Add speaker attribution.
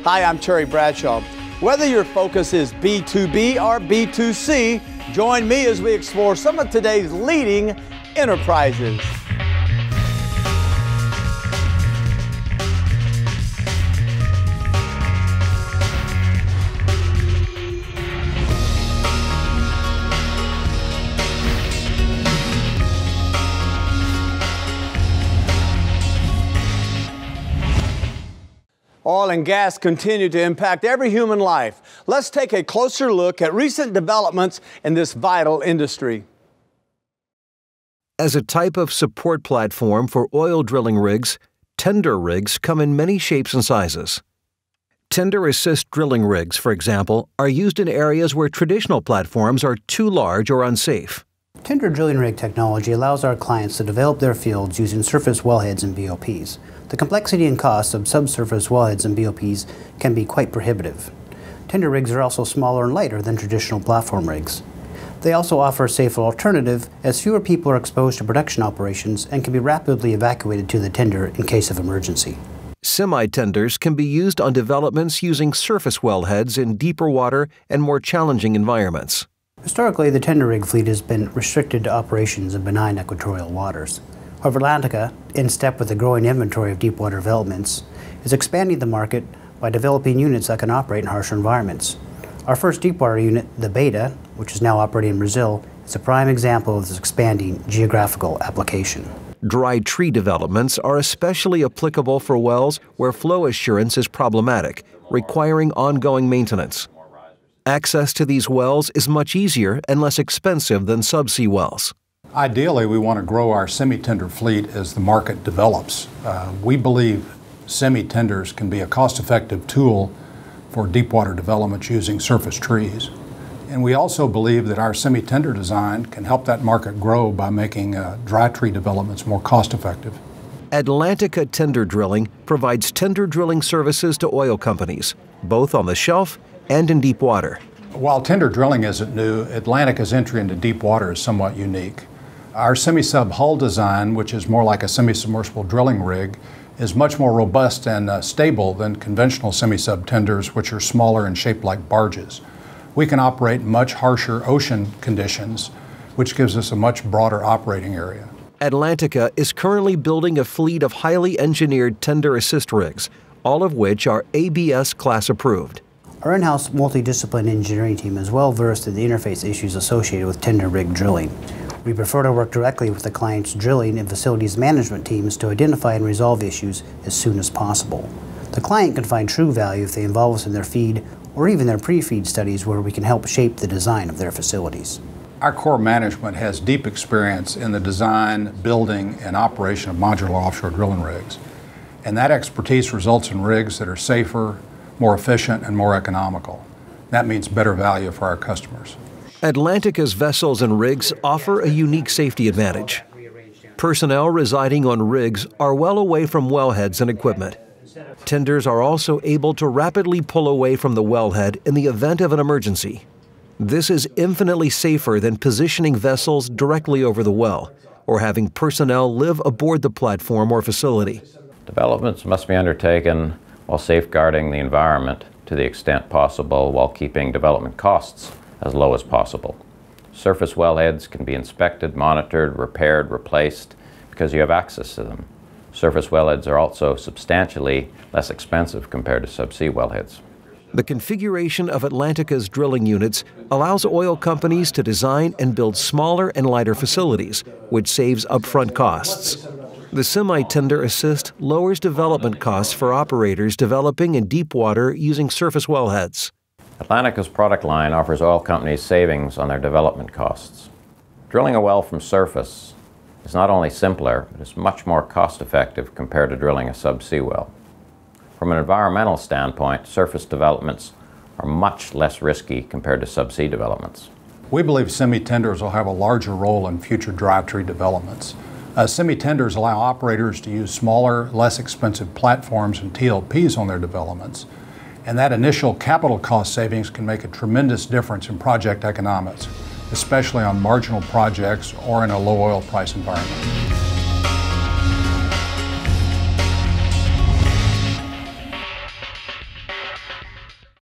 Speaker 1: Hi, I'm Terry Bradshaw. Whether your focus is B2B or B2C, join me as we explore some of today's leading enterprises. Oil and gas continue to impact every human life. Let's take a closer look at recent developments in this vital industry.
Speaker 2: As a type of support platform for oil drilling rigs, tender rigs come in many shapes and sizes. Tender assist drilling rigs, for example, are used in areas where traditional platforms are too large or unsafe.
Speaker 3: Tender drilling rig technology allows our clients to develop their fields using surface wellheads and BOPs. The complexity and cost of subsurface wellheads and BOPs can be quite prohibitive. Tender rigs are also smaller and lighter than traditional platform rigs. They also offer a safer alternative as fewer people are exposed to production operations and can be rapidly evacuated to the tender in case of emergency.
Speaker 2: Semi-tenders can be used on developments using surface wellheads in deeper water and more challenging environments.
Speaker 3: Historically, the tender rig fleet has been restricted to operations in benign equatorial waters. However, Atlantica, in step with the growing inventory of deepwater developments, is expanding the market by developing units that can operate in harsher environments. Our first deepwater unit, the Beta, which is now operating in Brazil, is a prime example of this expanding geographical application.
Speaker 2: Dry tree developments are especially applicable for wells where flow assurance is problematic, requiring ongoing maintenance. Access to these wells is much easier and less expensive than subsea wells.
Speaker 4: Ideally, we want to grow our semi-tender fleet as the market develops. We believe semi-tenders can be a cost-effective tool for deepwater development using surface trees. And we also believe that our semi-tender design can help that market grow by making dry tree developments more cost-effective.
Speaker 2: Atlantica Tender Drilling provides tender drilling services to oil companies, both on the shelf and in deep water.
Speaker 4: While tender drilling isn't new, Atlantica's entry into deep water is somewhat unique. Our semi-sub hull design, which is more like a semi-submersible drilling rig, is much more robust and stable than conventional semi-sub tenders, which are smaller and shaped like barges. We can operate in much harsher ocean conditions, which gives us a much broader operating area.
Speaker 2: Atlantica is currently building a fleet of highly engineered tender assist rigs, all of which are ABS class approved.
Speaker 3: Our in-house multidisciplinary engineering team is well versed in the interface issues associated with tender rig drilling. We prefer to work directly with the client's drilling and facilities management teams to identify and resolve issues as soon as possible. The client can find true value if they involve us in their FEED or even their pre-FEED studies where we can help shape the design of their facilities.
Speaker 4: Our core management has deep experience in the design, building, and operation of modular offshore drilling rigs. And that expertise results in rigs that are safer, more efficient, and more economical. That means better value for our customers.
Speaker 2: Atlantica's vessels and rigs offer a unique safety advantage. Personnel residing on rigs are well away from wellheads and equipment. Tenders are also able to rapidly pull away from the wellhead in the event of an emergency. This is infinitely safer than positioning vessels directly over the well or having personnel live aboard the platform or facility.
Speaker 5: Developments must be undertaken while safeguarding the environment to the extent possible while keeping development costs as low as possible. Surface wellheads can be inspected, monitored, repaired, replaced because you have access to them. Surface wellheads are also substantially less expensive compared to subsea wellheads.
Speaker 2: The configuration of Atlantica's drilling units allows oil companies to design and build smaller and lighter facilities, which saves upfront costs. The semi-tender assist lowers development costs for operators developing in deep water using surface wellheads.
Speaker 5: Atlantica's product line offers oil companies savings on their development costs. Drilling a well from surface is not only simpler, but it's much more cost-effective compared to drilling a subsea well. From an environmental standpoint, surface developments are much less risky compared to subsea developments.
Speaker 4: We believe semi-tenders will have a larger role in future dry tree developments. Semi-tenders allow operators to use smaller, less expensive platforms and TLPs on their developments. And that initial capital cost savings can make a tremendous difference in project economics, especially on marginal projects or in a low oil price environment.